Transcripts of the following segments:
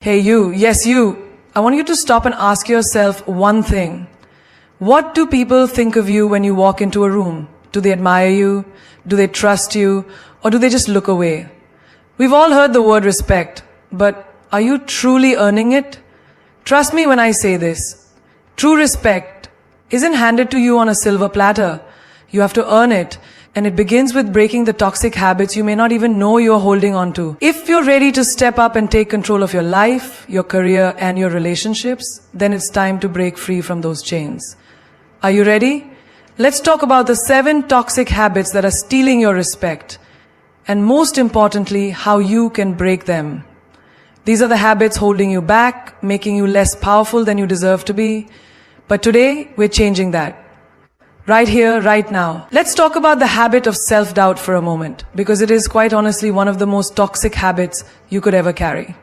Hey you, yes you, I want you to stop and ask yourself one thing. What do people think of you when you walk into a room? Do they admire you? Do they trust you? Or do they just look away? We've all heard the word respect, but are you truly earning it? Trust me when I say this. True respect isn't handed to you on a silver platter. You have to earn it. And it begins with breaking the toxic habits you may not even know you're holding on to. If you're ready to step up and take control of your life, your career, and your relationships, then it's time to break free from those chains. Are you ready? Let's talk about the 7 toxic habits that are stealing your respect. And most importantly, how you can break them. These are the habits holding you back, making you less powerful than you deserve to be. But today, we're changing that. Right here, right now. Let's talk about the habit of self-doubt for a moment, because it is quite honestly one of the most toxic habits you could ever carry.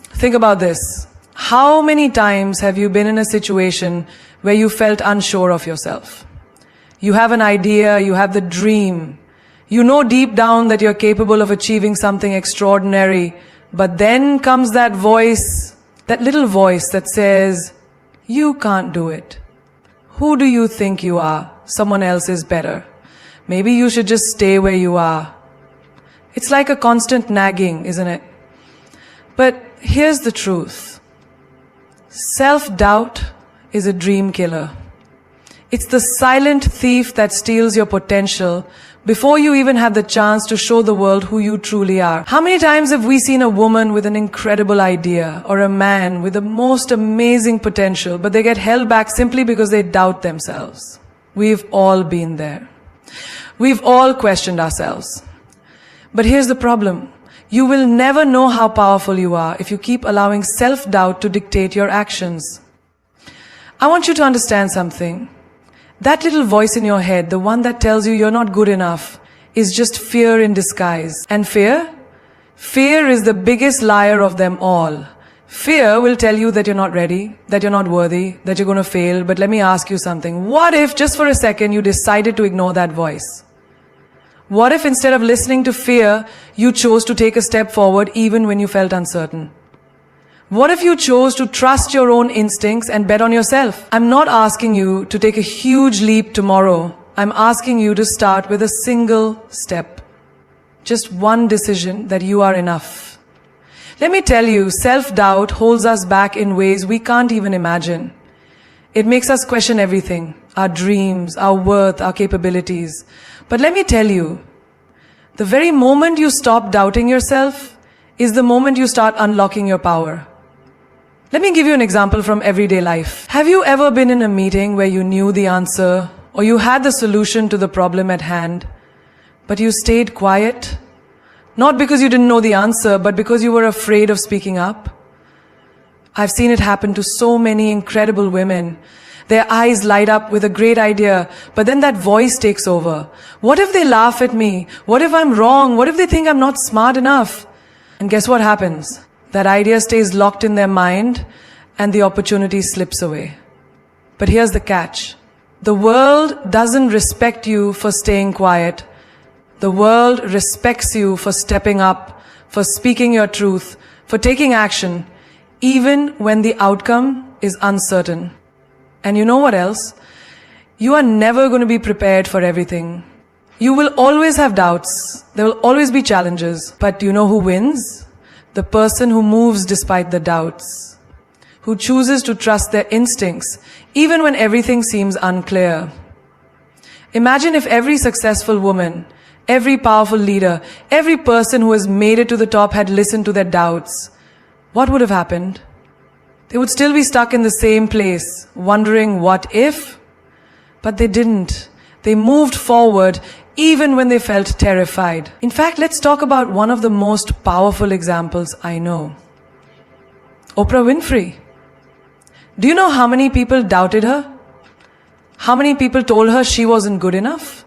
Think about this. How many times have you been in a situation where you felt unsure of yourself? You have an idea, you have the dream. You know deep down that you're capable of achieving something extraordinary, but then comes that voice, that little voice that says, you can't do it. Who do you think you are? Someone else is better. Maybe you should just stay where you are. It's like a constant nagging, isn't it? But here's the truth. Self-doubt is a dream killer. It's the silent thief that steals your potential before you even have the chance to show the world who you truly are. How many times have we seen a woman with an incredible idea or a man with the most amazing potential, but they get held back simply because they doubt themselves? We've all been there. We've all questioned ourselves. But here's the problem. You will never know how powerful you are if you keep allowing self-doubt to dictate your actions. I want you to understand something. That little voice in your head, the one that tells you you're not good enough, is just fear in disguise. And fear? Fear is the biggest liar of them all. Fear will tell you that you're not ready, that you're not worthy, that you're going to fail. But let me ask you something. What if, just for a second, you decided to ignore that voice? What if instead of listening to fear, you chose to take a step forward even when you felt uncertain? What if you chose to trust your own instincts and bet on yourself? I'm not asking you to take a huge leap tomorrow. I'm asking you to start with a single step. Just one decision that you are enough. Let me tell you, self-doubt holds us back in ways we can't even imagine. It makes us question everything, our dreams, our worth, our capabilities. But let me tell you, the very moment you stop doubting yourself is the moment you start unlocking your power. Let me give you an example from everyday life. Have you ever been in a meeting where you knew the answer or you had the solution to the problem at hand, but you stayed quiet? Not because you didn't know the answer, but because you were afraid of speaking up? I've seen it happen to so many incredible women. Their eyes light up with a great idea, but then that voice takes over. What if they laugh at me? What if I'm wrong? What if they think I'm not smart enough? And guess what happens? That idea stays locked in their mind and the opportunity slips away. But here's the catch. The world doesn't respect you for staying quiet. The world respects you for stepping up, for speaking your truth, for taking action, even when the outcome is uncertain. And you know what else? You are never going to be prepared for everything. You will always have doubts. There will always be challenges. But do you know who wins? The person who moves despite the doubts, who chooses to trust their instincts, even when everything seems unclear. Imagine if every successful woman, every powerful leader, every person who has made it to the top had listened to their doubts. What would have happened? They would still be stuck in the same place, wondering what if? But they didn't. They moved forward even when they felt terrified. In fact, let's talk about one of the most powerful examples I know. Oprah Winfrey. Do you know how many people doubted her? How many people told her she wasn't good enough?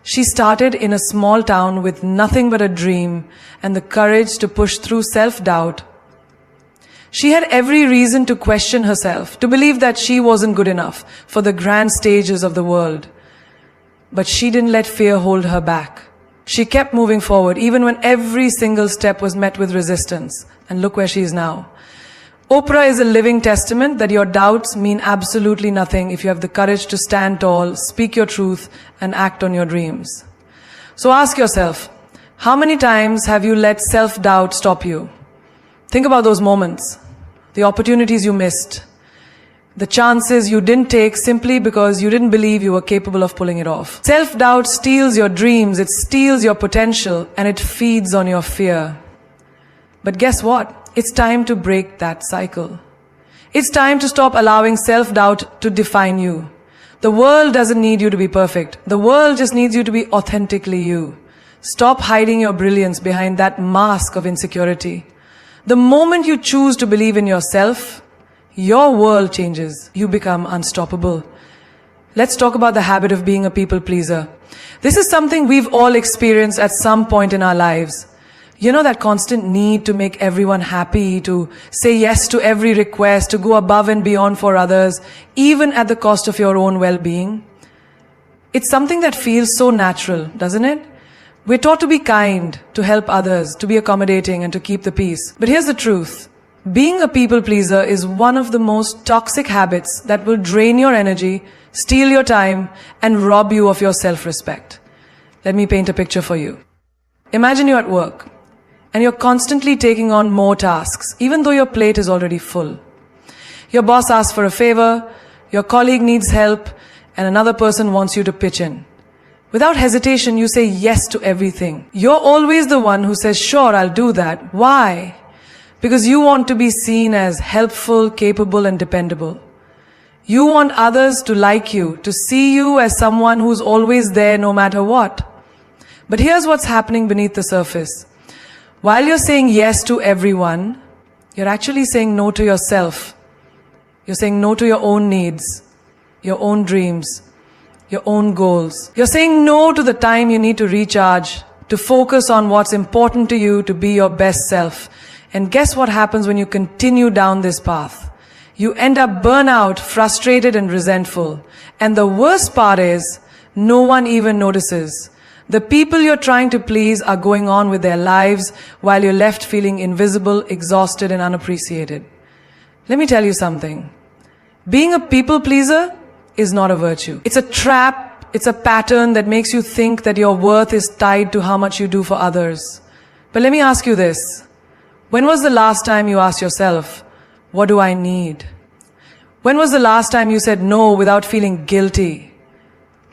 She started in a small town with nothing but a dream and the courage to push through self-doubt. She had every reason to question herself, to believe that she wasn't good enough for the grand stages of the world. But she didn't let fear hold her back. She kept moving forward, even when every single step was met with resistance. And look where she is now. Oprah is a living testament that your doubts mean absolutely nothing if you have the courage to stand tall, speak your truth, and act on your dreams. So ask yourself, how many times have you let self-doubt stop you? Think about those moments, the opportunities you missed, the chances you didn't take simply because you didn't believe you were capable of pulling it off. Self-doubt steals your dreams, it steals your potential, and it feeds on your fear. But guess what? It's time to break that cycle. It's time to stop allowing self-doubt to define you. The world doesn't need you to be perfect. The world just needs you to be authentically you. Stop hiding your brilliance behind that mask of insecurity. The moment you choose to believe in yourself, your world changes. You become unstoppable. Let's talk about the habit of being a people pleaser. This is something we've all experienced at some point in our lives. You know, that constant need to make everyone happy, to say yes to every request, to go above and beyond for others, even at the cost of your own well-being. It's something that feels so natural, doesn't it? We're taught to be kind, to help others, to be accommodating, and to keep the peace. But here's the truth. Being a people pleaser is one of the most toxic habits that will drain your energy, steal your time, and rob you of your self-respect. Let me paint a picture for you. Imagine you're at work, and you're constantly taking on more tasks, even though your plate is already full. Your boss asks for a favor, your colleague needs help, and another person wants you to pitch in. Without hesitation, you say yes to everything. You're always the one who says, sure, I'll do that. Why? Because you want to be seen as helpful, capable, and dependable. You want others to like you, to see you as someone who's always there no matter what. But here's what's happening beneath the surface. While you're saying yes to everyone, you're actually saying no to yourself. You're saying no to your own needs, your own dreams, your own goals. You're saying no to the time you need to recharge, to focus on what's important to you, to be your best self. And guess what happens when you continue down this path? You end up burnout, frustrated, and resentful. And the worst part is, no one even notices. The people you're trying to please are going on with their lives while you're left feeling invisible, exhausted, and unappreciated. Let me tell you something. Being a people pleaser is not a virtue. It's a trap, it's a pattern that makes you think that your worth is tied to how much you do for others. But let me ask you this. When was the last time you asked yourself, what do I need? When was the last time you said no without feeling guilty?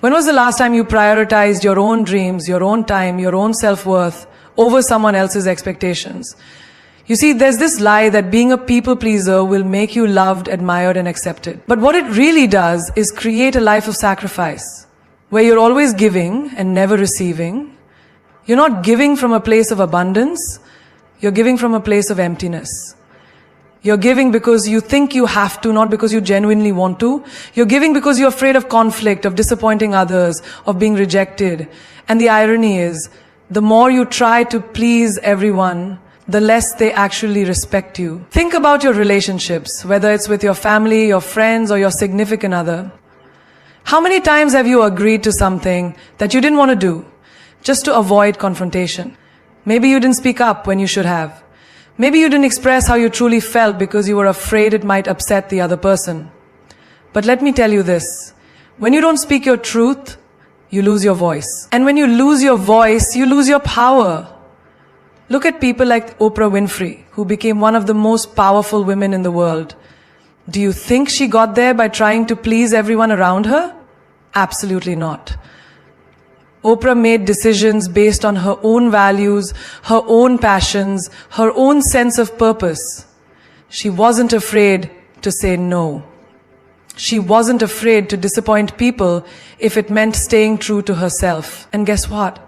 When was the last time you prioritized your own dreams, your own time, your own self-worth over someone else's expectations? You see, there's this lie that being a people pleaser will make you loved, admired, and accepted. But what it really does is create a life of sacrifice, where you're always giving and never receiving. You're not giving from a place of abundance, you're giving from a place of emptiness. You're giving because you think you have to, not because you genuinely want to. You're giving because you're afraid of conflict, of disappointing others, of being rejected. And the irony is, the more you try to please everyone, the less they actually respect you. Think about your relationships, whether it's with your family, your friends, or your significant other. How many times have you agreed to something that you didn't want to do, just to avoid confrontation? Maybe you didn't speak up when you should have. Maybe you didn't express how you truly felt because you were afraid it might upset the other person. But let me tell you this. When you don't speak your truth, you lose your voice. And when you lose your voice, you lose your power. Look at people like Oprah Winfrey, who became one of the most powerful women in the world. Do you think she got there by trying to please everyone around her? Absolutely not. Oprah made decisions based on her own values, her own passions, her own sense of purpose. She wasn't afraid to say no. She wasn't afraid to disappoint people if it meant staying true to herself. And guess what?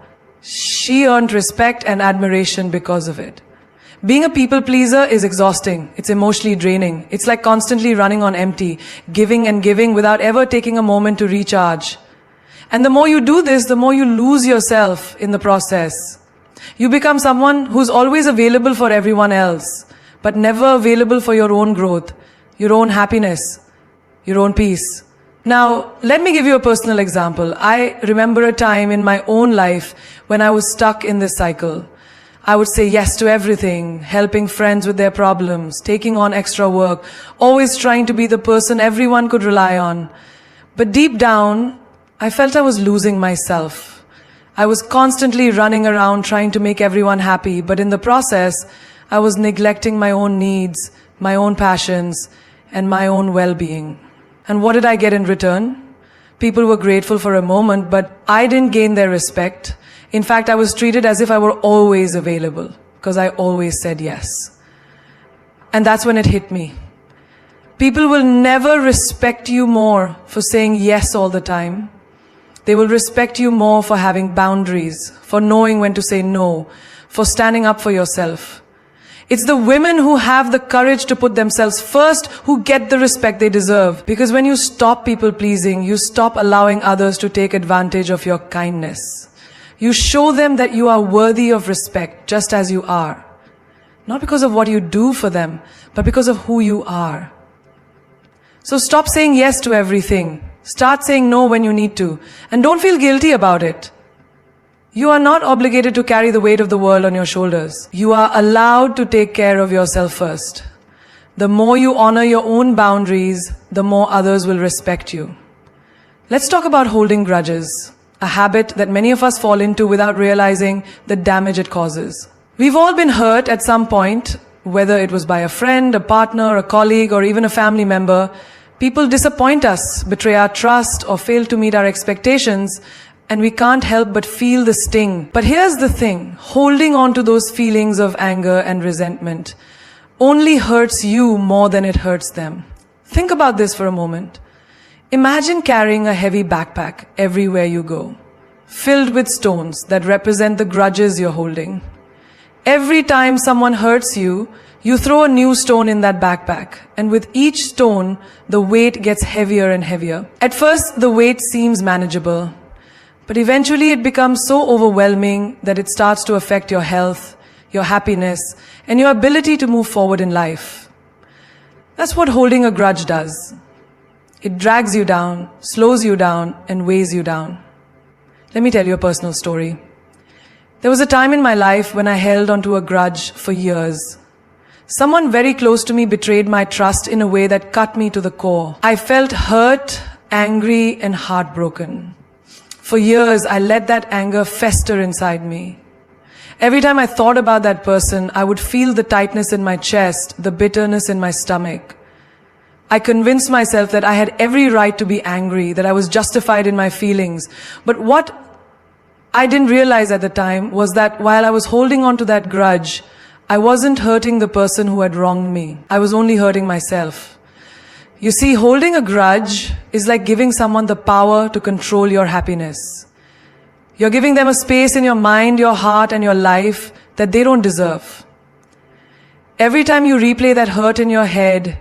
She earned respect and admiration because of it. Being a people pleaser is exhausting. It's emotionally draining. It's like constantly running on empty, giving and giving without ever taking a moment to recharge. And the more you do this, the more you lose yourself in the process. You become someone who's always available for everyone else, but never available for your own growth, your own happiness, your own peace. Now, let me give you a personal example. I remember a time in my own life when I was stuck in this cycle. I would say yes to everything, helping friends with their problems, taking on extra work, always trying to be the person everyone could rely on. But deep down, I felt I was losing myself. I was constantly running around trying to make everyone happy, but in the process, I was neglecting my own needs, my own passions, and my own well-being. And what did I get in return? People were grateful for a moment, but I didn't gain their respect. In fact, I was treated as if I were always available, because I always said yes. And that's when it hit me. People will never respect you more for saying yes all the time. They will respect you more for having boundaries, for knowing when to say no, for standing up for yourself. It's the women who have the courage to put themselves first who get the respect they deserve. Because when you stop people pleasing, you stop allowing others to take advantage of your kindness. You show them that you are worthy of respect just as you are. Not because of what you do for them, but because of who you are. So stop saying yes to everything. Start saying no when you need to. And don't feel guilty about it. You are not obligated to carry the weight of the world on your shoulders. You are allowed to take care of yourself first. The more you honor your own boundaries, the more others will respect you. Let's talk about holding grudges, a habit that many of us fall into without realizing the damage it causes. We've all been hurt at some point, whether it was by a friend, a partner, a colleague, or even a family member. People disappoint us, betray our trust, or fail to meet our expectations, and we can't help but feel the sting. But here's the thing, holding on to those feelings of anger and resentment only hurts you more than it hurts them. Think about this for a moment. Imagine carrying a heavy backpack everywhere you go, filled with stones that represent the grudges you're holding. Every time someone hurts you, you throw a new stone in that backpack, and with each stone, the weight gets heavier and heavier. At first, the weight seems manageable, but eventually it becomes so overwhelming that it starts to affect your health, your happiness, and your ability to move forward in life. That's what holding a grudge does. It drags you down, slows you down, and weighs you down. Let me tell you a personal story. There was a time in my life when I held onto a grudge for years. Someone very close to me betrayed my trust in a way that cut me to the core. I felt hurt, angry, and heartbroken. For years, I let that anger fester inside me. Every time I thought about that person, I would feel the tightness in my chest, the bitterness in my stomach. I convinced myself that I had every right to be angry, that I was justified in my feelings. But what I didn't realize at the time was that while I was holding on to that grudge, I wasn't hurting the person who had wronged me. I was only hurting myself. You see, holding a grudge is like giving someone the power to control your happiness. You're giving them a space in your mind, your heart, and your life that they don't deserve. Every time you replay that hurt in your head,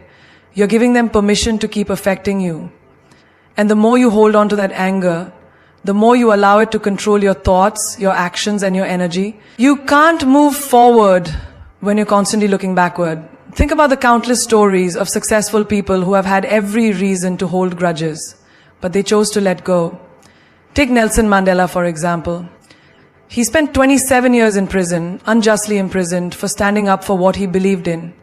you're giving them permission to keep affecting you. And the more you hold on to that anger, the more you allow it to control your thoughts, your actions, and your energy. You can't move forward when you're constantly looking backward. Think about the countless stories of successful people who have had every reason to hold grudges, but they chose to let go. Take Nelson Mandela, for example. He spent 27 years in prison, unjustly imprisoned, for standing up for what he believed in.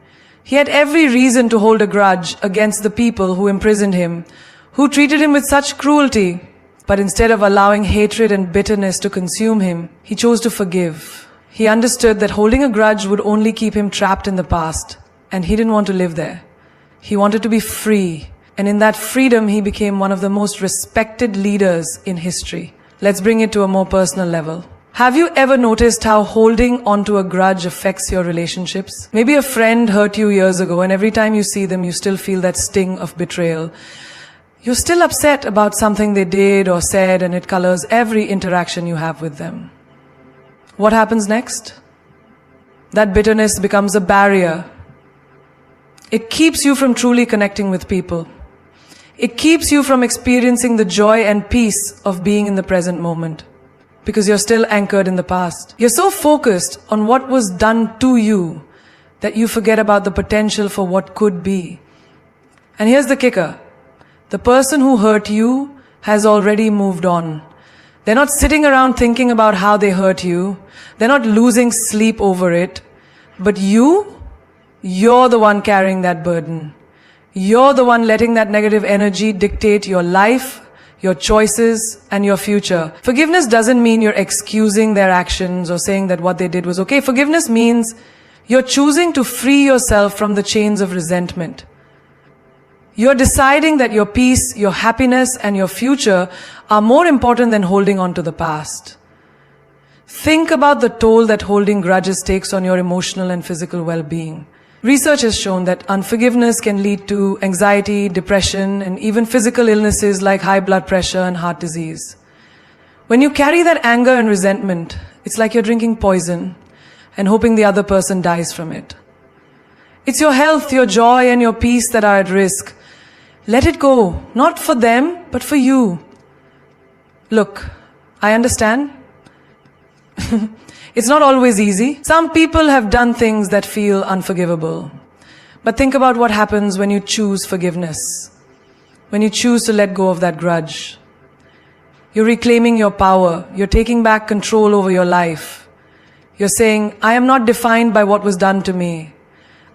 He had every reason to hold a grudge against the people who imprisoned him, who treated him with such cruelty. But instead of allowing hatred and bitterness to consume him, he chose to forgive. He understood that holding a grudge would only keep him trapped in the past, and he didn't want to live there. He wanted to be free, and in that freedom, he became one of the most respected leaders in history. Let's bring it to a more personal level. Have you ever noticed how holding onto a grudge affects your relationships? Maybe a friend hurt you years ago, and every time you see them, you still feel that sting of betrayal. You're still upset about something they did or said, and it colors every interaction you have with them. What happens next? That bitterness becomes a barrier. It keeps you from truly connecting with people. It keeps you from experiencing the joy and peace of being in the present moment, because you're still anchored in the past. You're so focused on what was done to you that you forget about the potential for what could be. And here's the kicker. The person who hurt you has already moved on. They're not sitting around thinking about how they hurt you. They're not losing sleep over it. But you're the one carrying that burden. You're the one letting that negative energy dictate your life, your choices, and your future. Forgiveness doesn't mean you're excusing their actions or saying that what they did was okay. Forgiveness means you're choosing to free yourself from the chains of resentment. You're deciding that your peace, your happiness, and your future are more important than holding on to the past. Think about the toll that holding grudges takes on your emotional and physical well-being. Research has shown that unforgiveness can lead to anxiety, depression, and even physical illnesses like high blood pressure and heart disease. When you carry that anger and resentment, it's like you're drinking poison and hoping the other person dies from it. It's your health, your joy, and your peace that are at risk. Let it go, not for them, but for you. Look, I understand. It's not always easy. Some people have done things that feel unforgivable. But think about what happens when you choose forgiveness. When you choose to let go of that grudge. You're reclaiming your power. You're taking back control over your life. You're saying, I am not defined by what was done to me.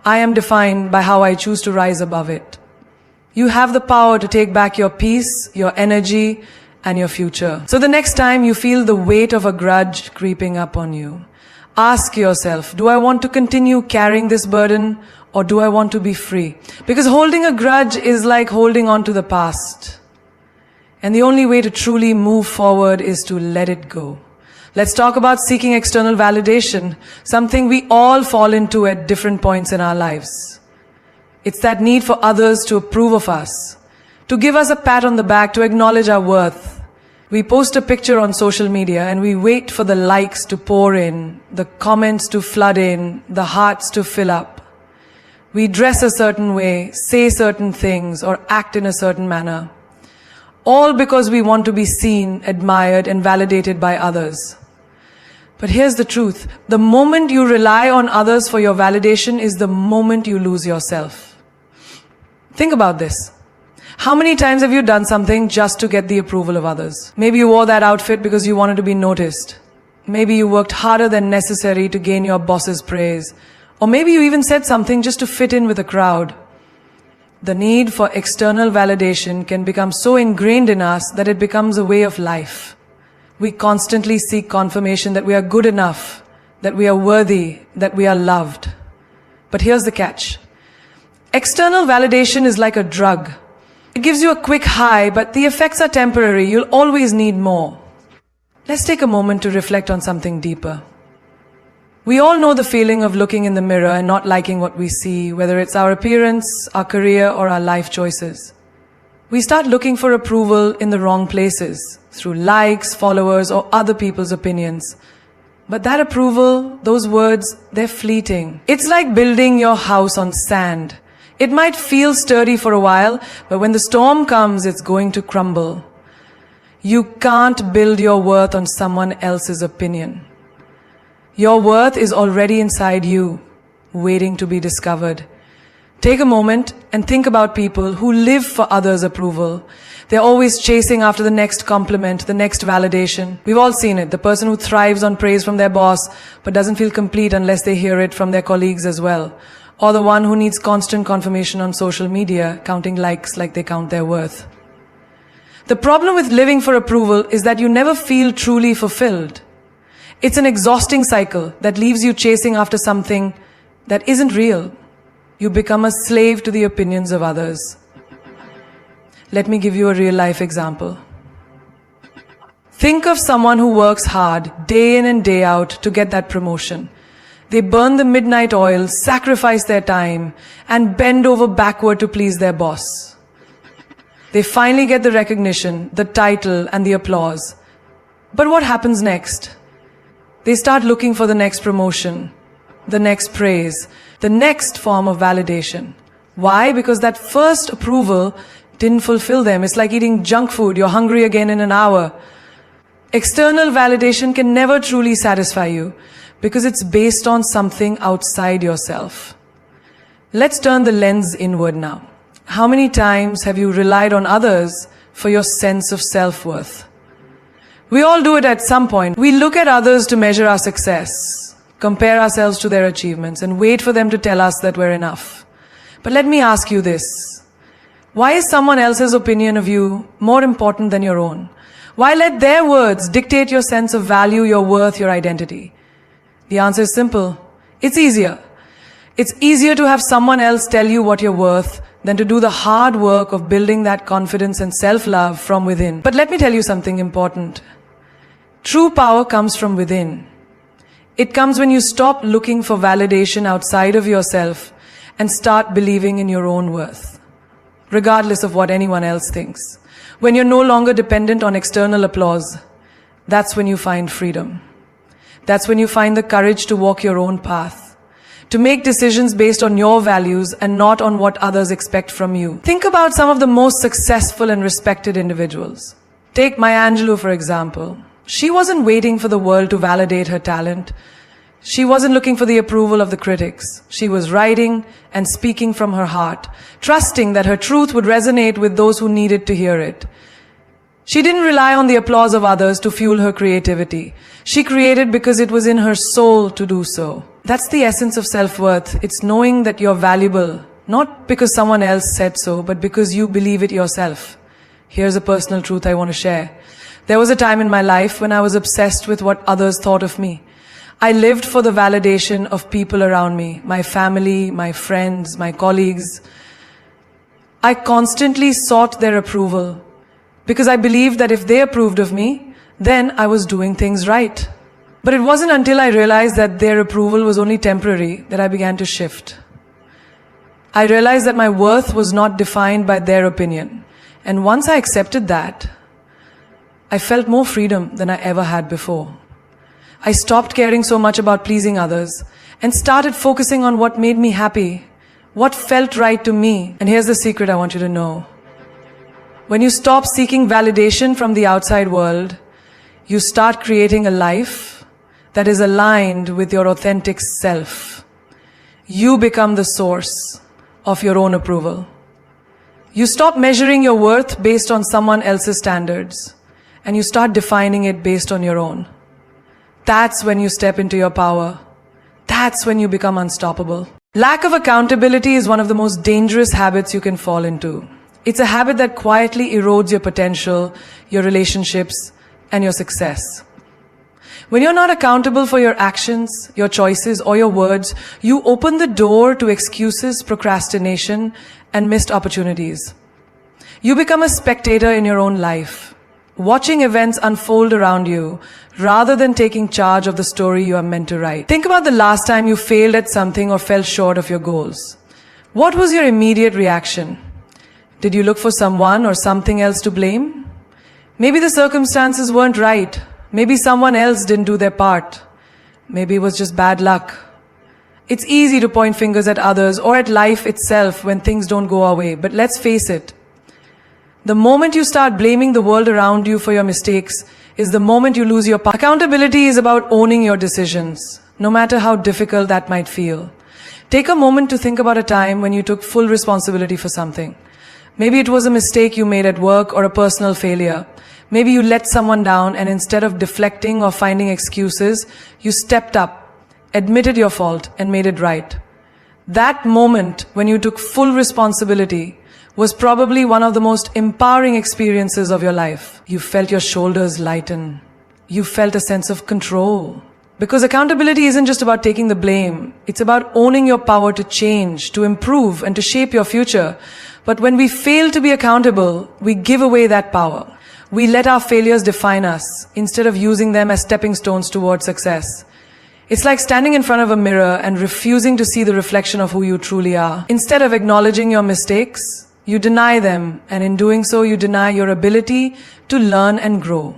I am defined by how I choose to rise above it. You have the power to take back your peace, your energy, and your future. So the next time you feel the weight of a grudge creeping up on you, ask yourself, do I want to continue carrying this burden, or do I want to be free? Because holding a grudge is like holding on to the past. And the only way to truly move forward is to let it go. Let's talk about seeking external validation, something we all fall into at different points in our lives. It's that need for others to approve of us, to give us a pat on the back, to acknowledge our worth. We post a picture on social media and we wait for the likes to pour in, the comments to flood in, the hearts to fill up. We dress a certain way, say certain things, or act in a certain manner. All because we want to be seen, admired, and validated by others. But here's the truth. The moment you rely on others for your validation is the moment you lose yourself. Think about this. How many times have you done something just to get the approval of others? Maybe you wore that outfit because you wanted to be noticed. Maybe you worked harder than necessary to gain your boss's praise. Or maybe you even said something just to fit in with a crowd. The need for external validation can become so ingrained in us that it becomes a way of life. We constantly seek confirmation that we are good enough, that we are worthy, that we are loved. But here's the catch. External validation is like a drug. It gives you a quick high, but the effects are temporary. You'll always need more. Let's take a moment to reflect on something deeper. We all know the feeling of looking in the mirror and not liking what we see, whether it's our appearance, our career, or our life choices. We start looking for approval in the wrong places, through likes, followers, or other people's opinions. But that approval, those words, they're fleeting. It's like building your house on sand. It might feel sturdy for a while, but when the storm comes, it's going to crumble. You can't build your worth on someone else's opinion. Your worth is already inside you, waiting to be discovered. Take a moment and think about people who live for others' approval. They're always chasing after the next compliment, the next validation. We've all seen it. The person who thrives on praise from their boss, but doesn't feel complete unless they hear it from their colleagues as well. Or the one who needs constant confirmation on social media, counting likes like they count their worth. The problem with living for approval is that you never feel truly fulfilled. It's an exhausting cycle that leaves you chasing after something that isn't real. You become a slave to the opinions of others. Let me give you a real-life example. Think of someone who works hard, day in and day out, to get that promotion. They burn the midnight oil, sacrifice their time, and bend over backward to please their boss. They finally get the recognition, the title, and the applause. But what happens next? They start looking for the next promotion, the next praise, the next form of validation. Why? Because that first approval didn't fulfill them. It's like eating junk food. You're hungry again in an hour. External validation can never truly satisfy you because it's based on something outside yourself. Let's turn the lens inward now. How many times have you relied on others for your sense of self-worth? We all do it at some point. We look at others to measure our success, compare ourselves to their achievements, and wait for them to tell us that we're enough. But let me ask you this. Why is someone else's opinion of you more important than your own? Why let their words dictate your sense of value, your worth, your identity? The answer is simple. It's easier. It's easier to have someone else tell you what you're worth than to do the hard work of building that confidence and self-love from within. But let me tell you something important. True power comes from within. It comes when you stop looking for validation outside of yourself and start believing in your own worth, regardless of what anyone else thinks. When you're no longer dependent on external applause, that's when you find freedom. That's when you find the courage to walk your own path, to make decisions based on your values and not on what others expect from you. Think about some of the most successful and respected individuals. Take Maya Angelou, for example. She wasn't waiting for the world to validate her talent. She wasn't looking for the approval of the critics. She was writing and speaking from her heart, trusting that her truth would resonate with those who needed to hear it. She didn't rely on the applause of others to fuel her creativity. She created because it was in her soul to do so. That's the essence of self-worth. It's knowing that you're valuable, not because someone else said so, but because you believe it yourself. Here's a personal truth I want to share. There was a time in my life when I was obsessed with what others thought of me. I lived for the validation of people around me, my family, my friends, my colleagues. I constantly sought their approval because I believed that if they approved of me, then I was doing things right. But it wasn't until I realized that their approval was only temporary that I began to shift. I realized that my worth was not defined by their opinion. And once I accepted that, I felt more freedom than I ever had before. I stopped caring so much about pleasing others and started focusing on what made me happy, what felt right to me. And here's the secret I want you to know. When you stop seeking validation from the outside world, you start creating a life that is aligned with your authentic self. You become the source of your own approval. You stop measuring your worth based on someone else's standards, and you start defining it based on your own. That's when you step into your power. That's when you become unstoppable. Lack of accountability is one of the most dangerous habits you can fall into. It's a habit that quietly erodes your potential, your relationships, and your success. When you're not accountable for your actions, your choices, or your words, you open the door to excuses, procrastination, and missed opportunities. You become a spectator in your own life, watching events unfold around you rather than taking charge of the story you are meant to write. Think about the last time you failed at something or fell short of your goals. What was your immediate reaction? Did you look for someone or something else to blame? Maybe the circumstances weren't right. Maybe someone else didn't do their part. Maybe it was just bad luck. It's easy to point fingers at others or at life itself when things don't go our way, but let's face it. The moment you start blaming the world around you for your mistakes is the moment you lose your power. Accountability is about owning your decisions, no matter how difficult that might feel. Take a moment to think about a time when you took full responsibility for something. Maybe it was a mistake you made at work or a personal failure. Maybe you let someone down and instead of deflecting or finding excuses, you stepped up, admitted your fault, and made it right. That moment when you took full responsibility was probably one of the most empowering experiences of your life. You felt your shoulders lighten. You felt a sense of control. Because accountability isn't just about taking the blame. It's about owning your power to change, to improve, and to shape your future. But when we fail to be accountable, we give away that power. We let our failures define us instead of using them as stepping stones towards success. It's like standing in front of a mirror and refusing to see the reflection of who you truly are. Instead of acknowledging your mistakes, you deny them, and in doing so, you deny your ability to learn and grow.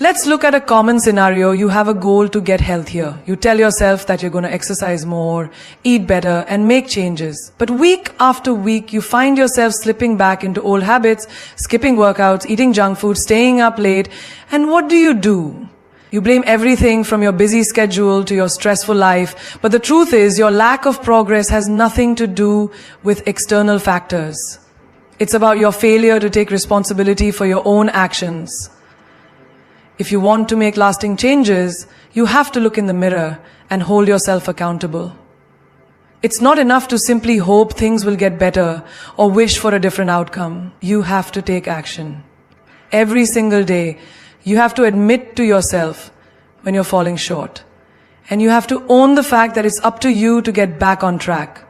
Let's look at a common scenario. You have a goal to get healthier. You tell yourself that you're going to exercise more, eat better, and make changes. But week after week, you find yourself slipping back into old habits, skipping workouts, eating junk food, staying up late. And what do? You blame everything from your busy schedule to your stressful life. But the truth is, your lack of progress has nothing to do with external factors. It's about your failure to take responsibility for your own actions. If you want to make lasting changes, you have to look in the mirror and hold yourself accountable. It's not enough to simply hope things will get better or wish for a different outcome. You have to take action. Every single day, you have to admit to yourself when you're falling short. And you have to own the fact that it's up to you to get back on track.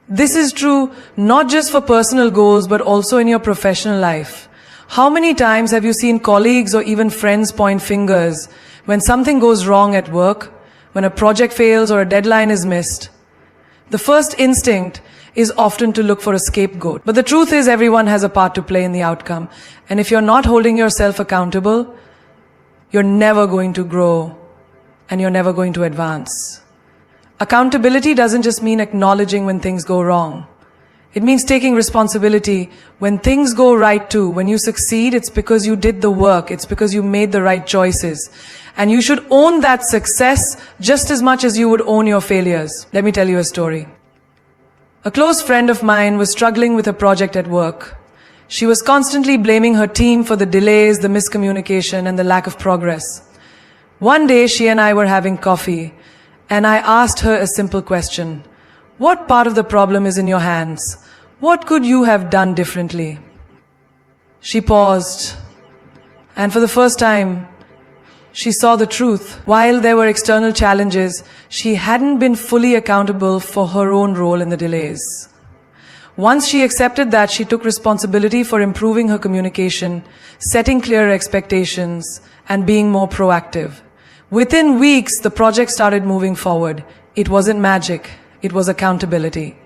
This is true not just for personal goals, but also in your professional life. How many times have you seen colleagues or even friends point fingers when something goes wrong at work, when a project fails or a deadline is missed? The first instinct is often to look for a scapegoat. But the truth is everyone has a part to play in the outcome. And if you're not holding yourself accountable, you're never going to grow and you're never going to advance. Accountability doesn't just mean acknowledging when things go wrong. It means taking responsibility when things go right too. When you succeed, it's because you did the work. It's because you made the right choices. And you should own that success just as much as you would own your failures. Let me tell you a story. A close friend of mine was struggling with a project at work. She was constantly blaming her team for the delays, the miscommunication, and the lack of progress. One day, she and I were having coffee, and I asked her a simple question. What part of the problem is in your hands? What could you have done differently? She paused, and for the first time, she saw the truth. While there were external challenges, she hadn't been fully accountable for her own role in the delays. Once she accepted that, she took responsibility for improving her communication, setting clearer expectations, and being more proactive. Within weeks, the project started moving forward. It wasn't magic, it was accountability.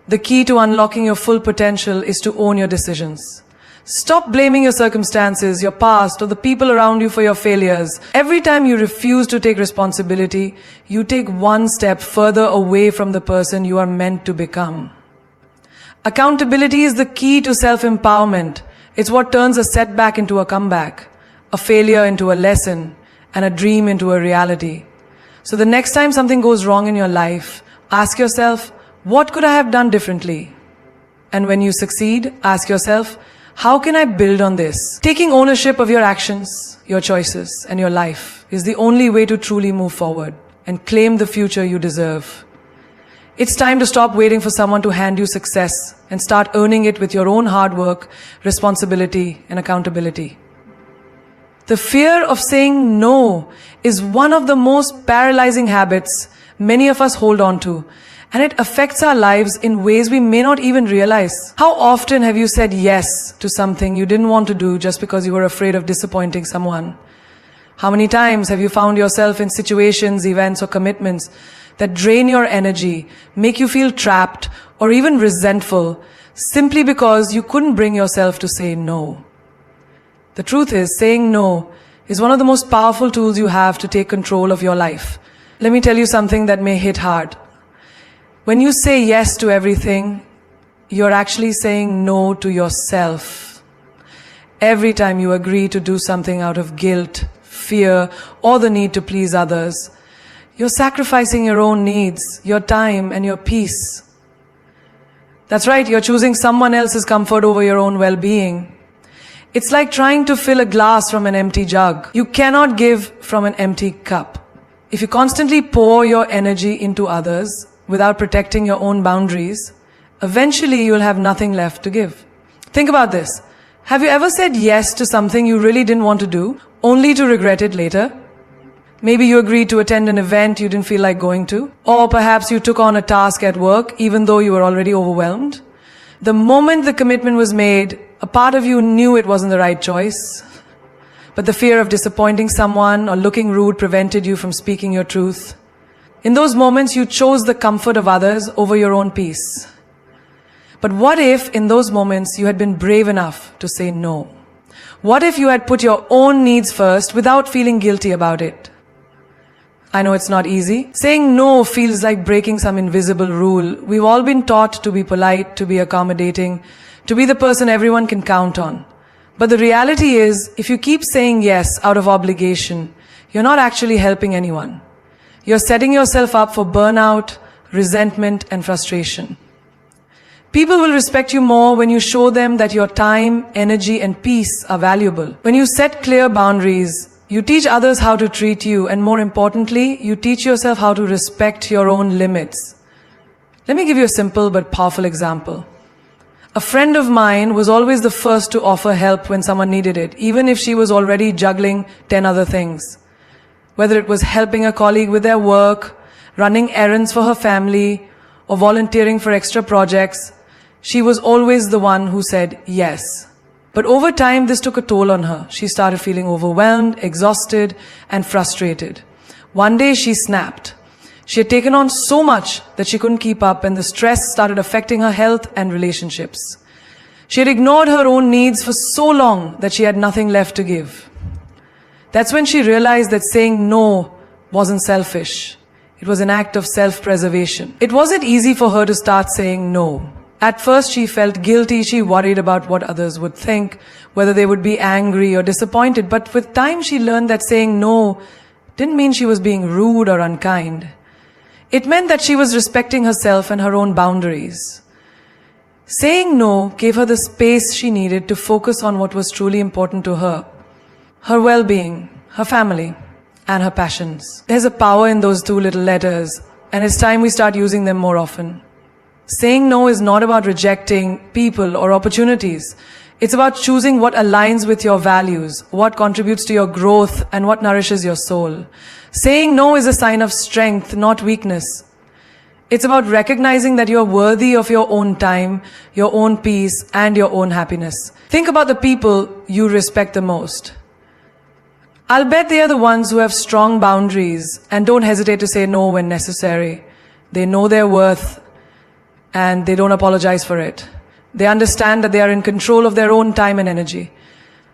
The key to unlocking your full potential is to own your decisions. Stop blaming your circumstances, your past, or the people around you for your failures. Every time you refuse to take responsibility, you take one step further away from the person you are meant to become. Accountability is the key to self-empowerment. It's what turns a setback into a comeback, a failure into a lesson, and a dream into a reality. So the next time something goes wrong in your life, ask yourself, what could I have done differently? And when you succeed, ask yourself, how can I build on this? Taking ownership of your actions, your choices, and your life is the only way to truly move forward and claim the future you deserve. It's time to stop waiting for someone to hand you success and start earning it with your own hard work, responsibility, and accountability. The fear of saying no is one of the most paralyzing habits many of us hold on to, and it affects our lives in ways we may not even realize. How often have you said yes to something you didn't want to do just because you were afraid of disappointing someone? How many times have you found yourself in situations, events, or commitments that drain your energy, make you feel trapped, or even resentful, simply because you couldn't bring yourself to say no? The truth is, saying no is one of the most powerful tools you have to take control of your life. Let me tell you something that may hit hard. When you say yes to everything, you're actually saying no to yourself. Every time you agree to do something out of guilt, fear, or the need to please others, you're sacrificing your own needs, your time, and your peace. That's right, you're choosing someone else's comfort over your own well-being. It's like trying to fill a glass from an empty jug. You cannot give from an empty cup. If you constantly pour your energy into others without protecting your own boundaries, eventually you'll have nothing left to give. Think about this. Have you ever said yes to something you really didn't want to do, only to regret it later? Maybe you agreed to attend an event you didn't feel like going to, or perhaps you took on a task at work even though you were already overwhelmed. The moment the commitment was made, a part of you knew it wasn't the right choice, but the fear of disappointing someone or looking rude prevented you from speaking your truth. In those moments, you chose the comfort of others over your own peace. But what if, in those moments, you had been brave enough to say no? What if you had put your own needs first without feeling guilty about it? I know it's not easy. Saying no feels like breaking some invisible rule. We've all been taught to be polite, to be accommodating, to be the person everyone can count on. But the reality is, if you keep saying yes out of obligation, you're not actually helping anyone. You're setting yourself up for burnout, resentment, and frustration. People will respect you more when you show them that your time, energy, and peace are valuable. When you set clear boundaries, you teach others how to treat you, and more importantly, you teach yourself how to respect your own limits. Let me give you a simple but powerful example. A friend of mine was always the first to offer help when someone needed it, even if she was already juggling 10 other things. Whether it was helping a colleague with their work, running errands for her family, or volunteering for extra projects, she was always the one who said yes. But over time, this took a toll on her. She started feeling overwhelmed, exhausted, and frustrated. One day, she snapped. She had taken on so much that she couldn't keep up, and the stress started affecting her health and relationships. She had ignored her own needs for so long that she had nothing left to give. That's when she realized that saying no wasn't selfish. It was an act of self-preservation. It wasn't easy for her to start saying no. At first, she felt guilty. She worried about what others would think, whether they would be angry or disappointed. But with time, she learned that saying no didn't mean she was being rude or unkind. It meant that she was respecting herself and her own boundaries. Saying no gave her the space she needed to focus on what was truly important to her, her well-being, her family, and her passions. There's a power in those two little letters, and it's time we start using them more often. Saying no is not about rejecting people or opportunities. It's about choosing what aligns with your values, what contributes to your growth, and what nourishes your soul. Saying no is a sign of strength, not weakness. It's about recognizing that you're worthy of your own time, your own peace, and your own happiness. Think about the people you respect the most. I'll bet they are the ones who have strong boundaries and don't hesitate to say no when necessary. They know their worth and they don't apologize for it. They understand that they are in control of their own time and energy.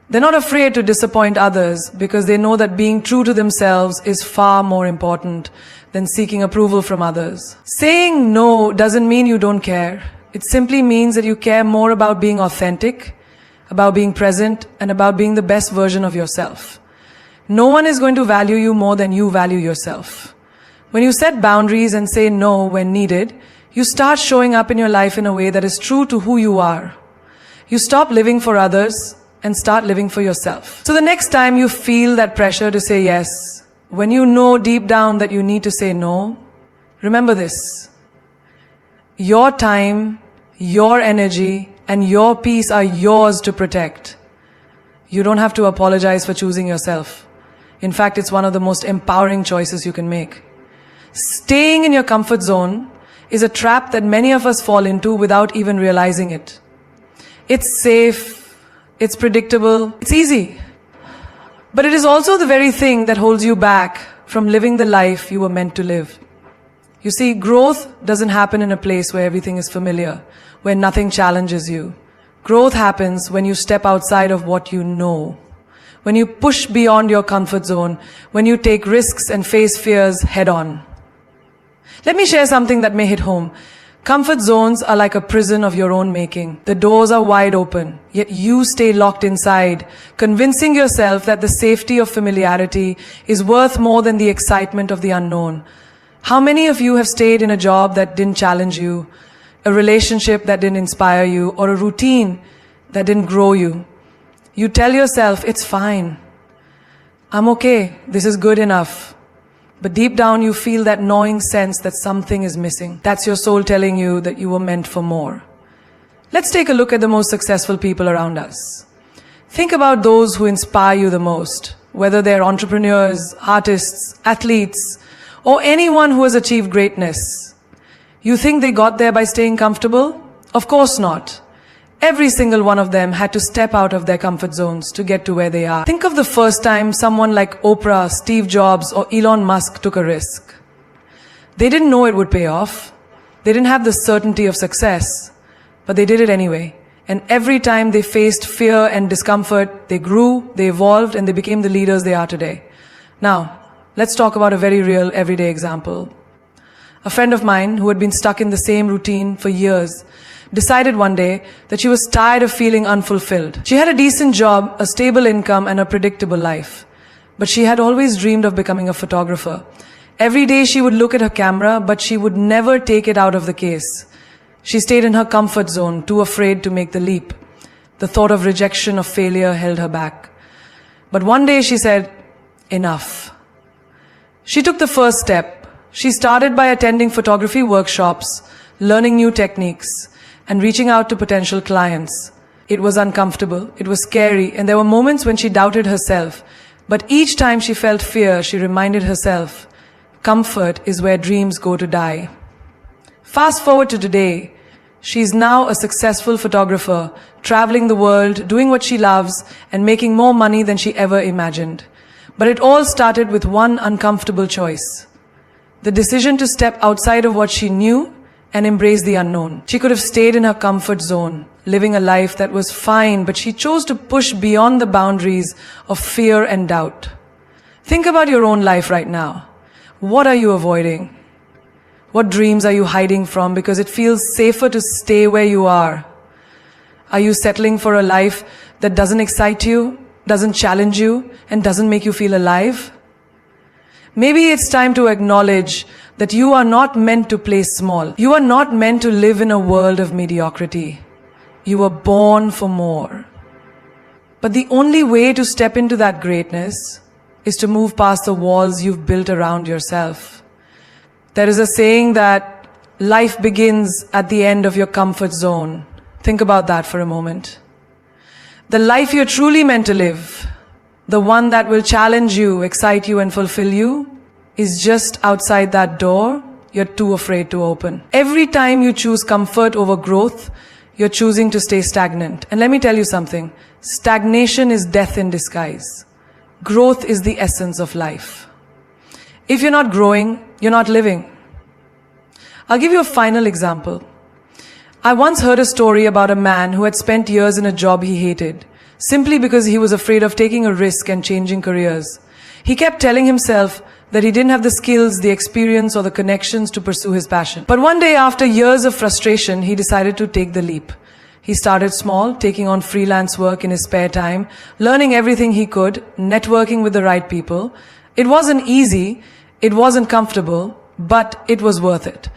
They're not afraid to disappoint others because they know that being true to themselves is far more important than seeking approval from others. Saying no doesn't mean you don't care. It simply means that you care more about being authentic, about being present, and about being the best version of yourself. No one is going to value you more than you value yourself. When you set boundaries and say no when needed, you start showing up in your life in a way that is true to who you are. You stop living for others and start living for yourself. So the next time you feel that pressure to say yes, when you know deep down that you need to say no, remember this. Your time, your energy, and your peace are yours to protect. You don't have to apologize for choosing yourself. In fact, it's one of the most empowering choices you can make. Staying in your comfort zone is a trap that many of us fall into without even realizing it. It's safe, it's predictable, it's easy. But it is also the very thing that holds you back from living the life you were meant to live. You see, growth doesn't happen in a place where everything is familiar, where nothing challenges you. Growth happens when you step outside of what you know, when you push beyond your comfort zone, when you take risks and face fears head on. Let me share something that may hit home. Comfort zones are like a prison of your own making. The doors are wide open, yet you stay locked inside, convincing yourself that the safety of familiarity is worth more than the excitement of the unknown. How many of you have stayed in a job that didn't challenge you, a relationship that didn't inspire you, or a routine that didn't grow you? You tell yourself, it's fine. I'm okay. This is good enough. But deep down you feel that gnawing sense that something is missing. That's your soul telling you that you were meant for more. Let's take a look at the most successful people around us. Think about those who inspire you the most, whether they're entrepreneurs, artists, athletes, or anyone who has achieved greatness. You think they got there by staying comfortable? Of course not. Every single one of them had to step out of their comfort zones to get to where they are. Think of the first time someone like Oprah, Steve Jobs, or Elon Musk took a risk. They didn't know it would pay off. They didn't have the certainty of success, but they did it anyway. And every time they faced fear and discomfort, they grew, they evolved, and they became the leaders they are today. Now, let's talk about a very real, everyday example. A friend of mine who had been stuck in the same routine for years decided one day that she was tired of feeling unfulfilled. She had a decent job, a stable income, and a predictable life. But she had always dreamed of becoming a photographer. Every day she would look at her camera, but she would never take it out of the case. She stayed in her comfort zone, too afraid to make the leap. The thought of rejection, of failure held her back. But one day she said, enough. She took the first step. She started by attending photography workshops, learning new techniques, and reaching out to potential clients. It was uncomfortable, it was scary, and there were moments when she doubted herself. But each time she felt fear, she reminded herself, comfort is where dreams go to die. Fast forward to today. She is now a successful photographer, traveling the world, doing what she loves, and making more money than she ever imagined. But it all started with one uncomfortable choice. The decision to step outside of what she knew and embrace the unknown. She could have stayed in her comfort zone, living a life that was fine, but she chose to push beyond the boundaries of fear and doubt. Think about your own life right now. What are you avoiding? What dreams are you hiding from because it feels safer to stay where you are? Are you settling for a life that doesn't excite you, doesn't challenge you, and doesn't make you feel alive? Maybe it's time to acknowledge that you are not meant to play small. You are not meant to live in a world of mediocrity. You were born for more. But the only way to step into that greatness is to move past the walls you've built around yourself. There is a saying that life begins at the end of your comfort zone. Think about that for a moment. The life you're truly meant to live, the one that will challenge you, excite you, and fulfill you, is just outside that door you're too afraid to open. Every time you choose comfort over growth, you're choosing to stay stagnant. And let me tell you something. Stagnation is death in disguise. Growth is the essence of life. If you're not growing, you're not living. I'll give you a final example. I once heard a story about a man who had spent years in a job he hated, simply because he was afraid of taking a risk and changing careers. He kept telling himself that he didn't have the skills, the experience, or the connections to pursue his passion. But one day, after years of frustration, he decided to take the leap. He started small, taking on freelance work in his spare time, learning everything he could, networking with the right people. It wasn't easy, it wasn't comfortable, but it was worth it.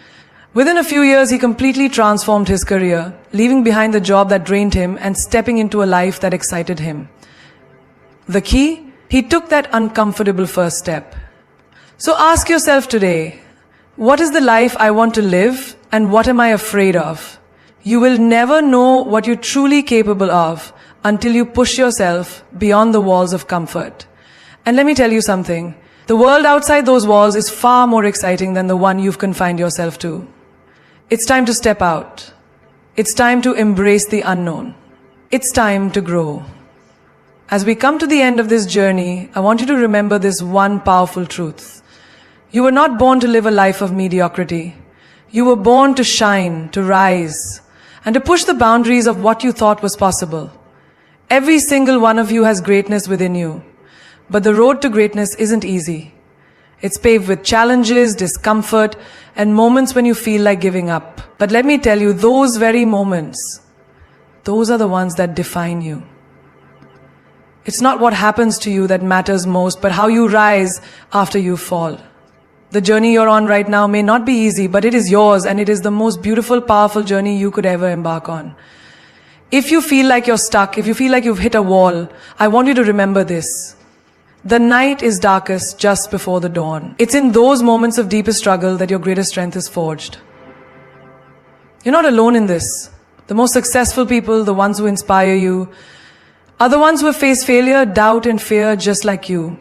Within a few years, he completely transformed his career, leaving behind the job that drained him and stepping into a life that excited him. The key? He took that uncomfortable first step. So ask yourself today, what is the life I want to live and what am I afraid of? You will never know what you're truly capable of until you push yourself beyond the walls of comfort. And let me tell you something, the world outside those walls is far more exciting than the one you've confined yourself to. It's time to step out. It's time to embrace the unknown. It's time to grow. As we come to the end of this journey, I want you to remember this one powerful truth. You were not born to live a life of mediocrity. You were born to shine, to rise, and to push the boundaries of what you thought was possible. Every single one of you has greatness within you. But the road to greatness isn't easy. It's paved with challenges, discomfort, and moments when you feel like giving up. But let me tell you, those very moments, those are the ones that define you. It's not what happens to you that matters most, but how you rise after you fall. The journey you're on right now may not be easy, but it is yours, and it is the most beautiful, powerful journey you could ever embark on. If you feel like you're stuck, if you feel like you've hit a wall, I want you to remember this. The night is darkest just before the dawn. It's in those moments of deepest struggle that your greatest strength is forged. You're not alone in this. The most successful people, the ones who inspire you, are the ones who have faced failure, doubt, and fear just like you.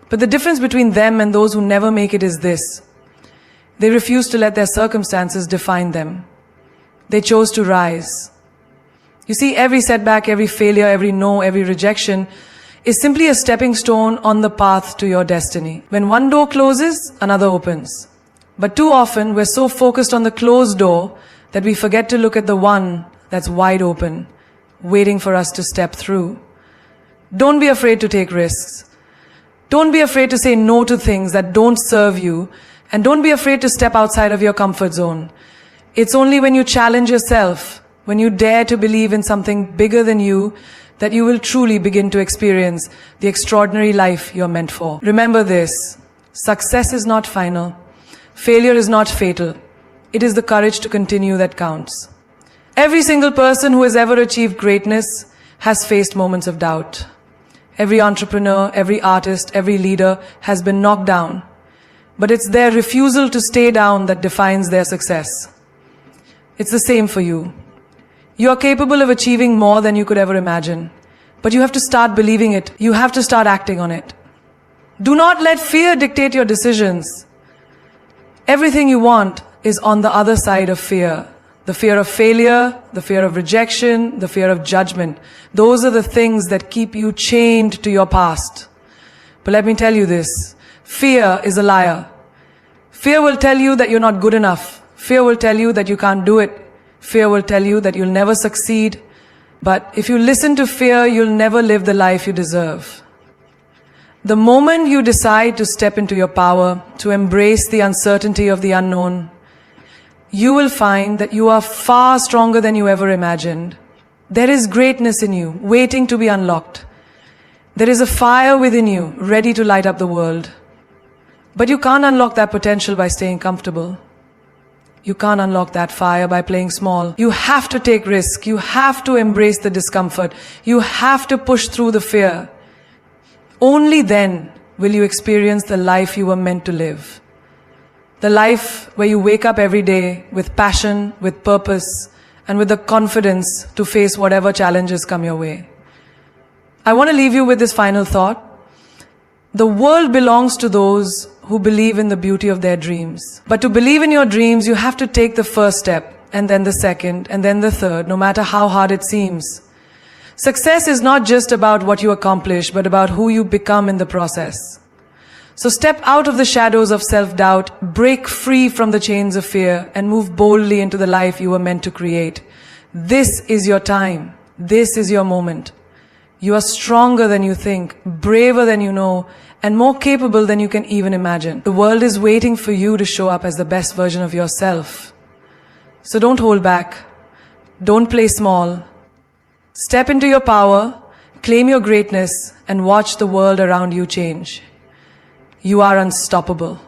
But the difference between them and those who never make it is this. They refuse to let their circumstances define them. They chose to rise. You see, every setback, every failure, every no, every rejection is simply a stepping stone on the path to your destiny. When one door closes, another opens. But too often, we're so focused on the closed door that we forget to look at the one that's wide open, waiting for us to step through. Don't be afraid to take risks. Don't be afraid to say no to things that don't serve you, and don't be afraid to step outside of your comfort zone. It's only when you challenge yourself, when you dare to believe in something bigger than you, that you will truly begin to experience the extraordinary life you're meant for. Remember this, success is not final. Failure is not fatal. It is the courage to continue that counts. Every single person who has ever achieved greatness has faced moments of doubt. Every entrepreneur, every artist, every leader has been knocked down. But it's their refusal to stay down that defines their success. It's the same for you. You are capable of achieving more than you could ever imagine. But you have to start believing it. You have to start acting on it. Do not let fear dictate your decisions. Everything you want is on the other side of fear. The fear of failure, the fear of rejection, the fear of judgment. Those are the things that keep you chained to your past. But let me tell you this. Fear is a liar. Fear will tell you that you're not good enough. Fear will tell you that you can't do it. Fear will tell you that you'll never succeed. But if you listen to fear, you'll never live the life you deserve. The moment you decide to step into your power, to embrace the uncertainty of the unknown, you will find that you are far stronger than you ever imagined. There is greatness in you, waiting to be unlocked. There is a fire within you, ready to light up the world. But you can't unlock that potential by staying comfortable. You can't unlock that fire by playing small. You have to take risks. You have to embrace the discomfort. You have to push through the fear. Only then will you experience the life you were meant to live. The life where you wake up every day with passion, with purpose, and with the confidence to face whatever challenges come your way. I want to leave you with this final thought. The world belongs to those who believe in the beauty of their dreams. But to believe in your dreams, you have to take the first step, and then the second, and then the third, no matter how hard it seems. Success is not just about what you accomplish, but about who you become in the process. So step out of the shadows of self-doubt, break free from the chains of fear, and move boldly into the life you were meant to create. This is your time. This is your moment. You are stronger than you think, braver than you know, and more capable than you can even imagine. The world is waiting for you to show up as the best version of yourself. So don't hold back. Don't play small. Step into your power, claim your greatness, and watch the world around you change. You are unstoppable.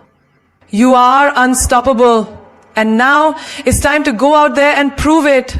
You are unstoppable. And now it's time to go out there and prove it.